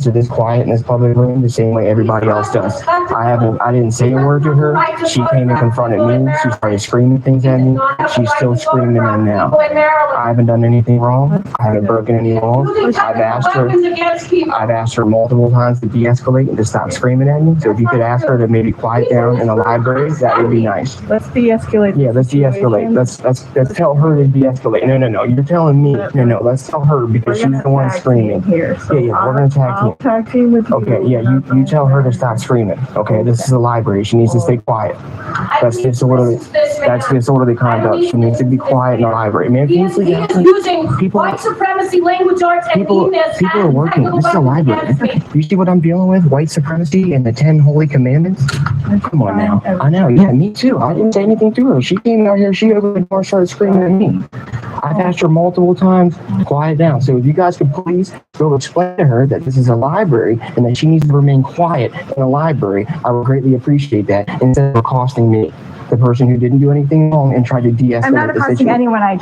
to this quiet in this public room the same way everybody else does. I didn't say a word to her. She came and confronted me. She started screaming things at me. She's still screaming them now. I haven't done anything wrong. I haven't broken any laws. I've asked her multiple times to de-escalate and to stop screaming at me. So if you could ask her to maybe quiet down in the library, that would be nice. Let's de-escalate. Yeah, let's de-escalate. Let's tell her to de-escalate. No. You're telling me. No. Let's tell her because she's the one screaming. Here, so yeah. We're gonna tag team. Tag team with you. Okay. Yeah. You tell her to stop screaming. Okay. This is a library. She needs to stay quiet. That's disorderly conduct. She needs to be quiet in the library. Man, he is using white supremacy, language arts, and people are working. This is a library. You see what I'm dealing with? White supremacy and the 10 holy commandments? Come on now. I know. Yeah, me too. I didn't say anything to her. She came out here. She opened the door and started screaming at me. I've asked her multiple times to quiet down. So if you guys could please go explain to her that this is a library and that she needs to remain quiet in a library, I would greatly appreciate that instead of accosting me, the person who didn't do anything wrong, and tried to de-escalate. I'm not accosting anyone. I'm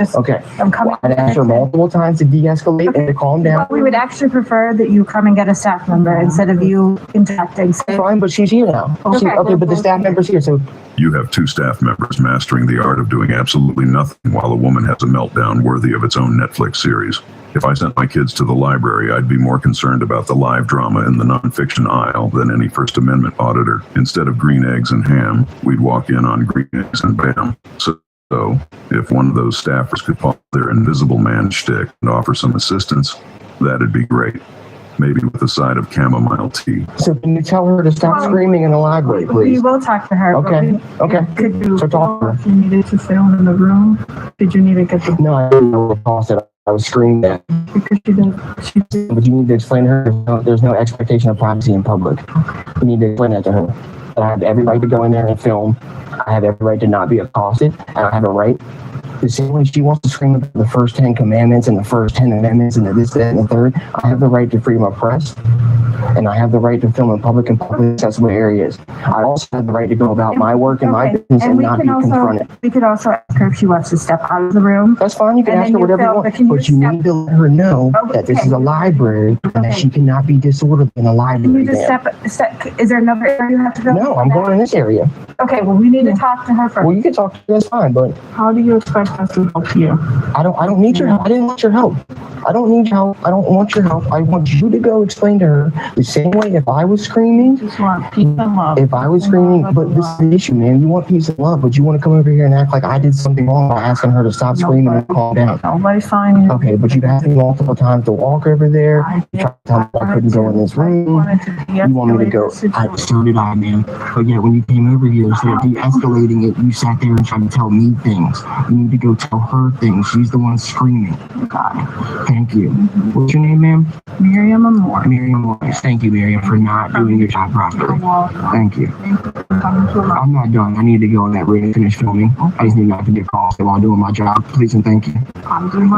coming. I'd asked her multiple times to de-escalate and to calm down. Well, we would actually prefer that you come and get a staff member instead of you interacting. Fine, but she's here now. Okay, but the staff member's here, so. You have 2 staff members mastering the art of doing absolutely nothing while a woman has a meltdown worthy of its own Netflix series. If I sent my kids to the library, I'd be more concerned about the live drama in the nonfiction aisle than any First Amendment auditor. Instead of green eggs and ham, we'd walk in on green eggs and bam. So if one of those staffers could pull their invisible man shtick and offer some assistance, that'd be great. Maybe with a side of chamomile tea. So can you tell her to stop screaming in the library, please? We will talk to her. Okay. Could you, so talk to her. If you needed to film in the room, did you need to get the... No, I didn't know what cost it. I was screaming at. Because she didn't. But you need to explain to her there's no expectation of privacy in public. You need to explain that to her. That I have every right to go in there and film. I have every right to not be accosted. And I have a right. The same way she wants to scream about the first 10 commandments and the first 10 amendments and the this, that, and the third, I have the right to freedom of press, and I have the right to film in public and public accessible areas. I also have the right to go about my work and my business and not be confronted. We could also ask her if she wants to step out of the room. That's fine. You can ask her whatever you want, but you need to let her know that this is a library and that she cannot be disorderly in a library. Can you just step? Is there another area you have to go? No, I'm going in this area. Okay, well, we need to talk to her first. Well, you can talk to her, that's fine, but how do you expect us to help you? I don't need your help. I didn't want your help. I don't need help. I don't want your help. I want you to go explain to her the same way if I was screaming. Just want peace and love. If I was screaming, but this is the issue, man. You want peace and love, but you want to come over here and act like I did something wrong by asking her to stop screaming and calm down. Nobody's finding. Okay, but you've asked me multiple times to walk over there. You tried to tell me I couldn't go in this room. You want me to go. So did I, man. But yeah, when you came over here, instead of de-escalating it, you sat there and tried to tell me things. You need to go tell her things. She's the one screaming. Thank you. What's your name, ma'am? Miriam Amore. Miriam Amore. Thank you, Miriam, for not doing your job properly. Thank you. I'm not done. I need to go in that room and finish filming. I just need not to get calls while doing my job. Please and thank you.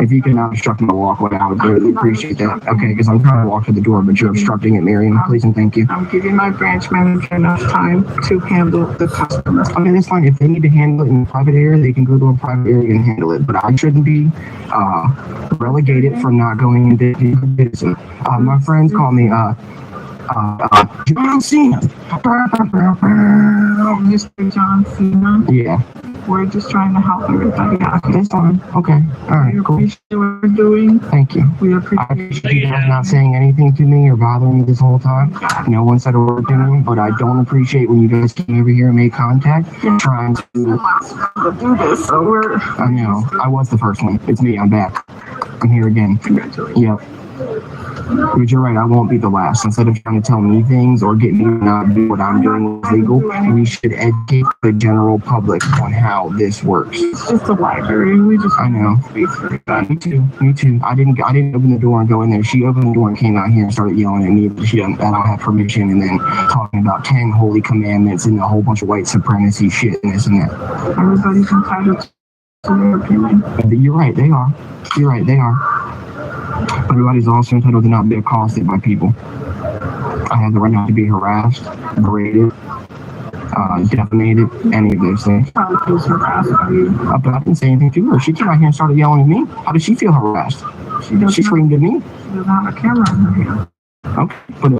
If you can obstruct my walkway, I would really appreciate that. Okay, because I'm trying to walk to the door, but you're obstructing it, Miriam. Please and thank you. I'm giving my branch manager enough time to handle the customer. Okay, that's fine. If they need to handle it in a private area, they can go to a private area and handle it. But I shouldn't be relegated from not going into business. My friends call me John Cena. Mr. John Cena. Yeah. We're just trying to help everybody out. That's fine. Okay. All right. We Cool. appreciate what we're doing. Thank you. We I appreciate you guys not saying anything to me or bothering me this whole time. No one said a word to me, but I don't appreciate when you guys came over here and made contact, trying to do this. So I know. I was the first one. It's me. I'm back. I'm here again. Congratulations. Yep. But you're right, I won't be the last. Instead of trying to tell me things or get me to not do what I'm doing is legal, we should educate the general public on how this works. It's just a library. We just I know. Me too. I didn't open the door and go in there. She opened the door and came out here and started yelling at me that I don't have permission, and then talking about 10 holy commandments and a whole bunch of white supremacy shit and this and that. Everybody's entitled to their opinion. You're right, they are. You're right, they are. Everybody's also entitled to not be accosted by people. I have the right not to be harassed, berated, defamated, any of those things. How feels harassed by you? But I didn't say anything to her. She came out here and started yelling at me. How did she feel harassed? She screamed at me. She doesn't have a camera in her hand. Okay, put it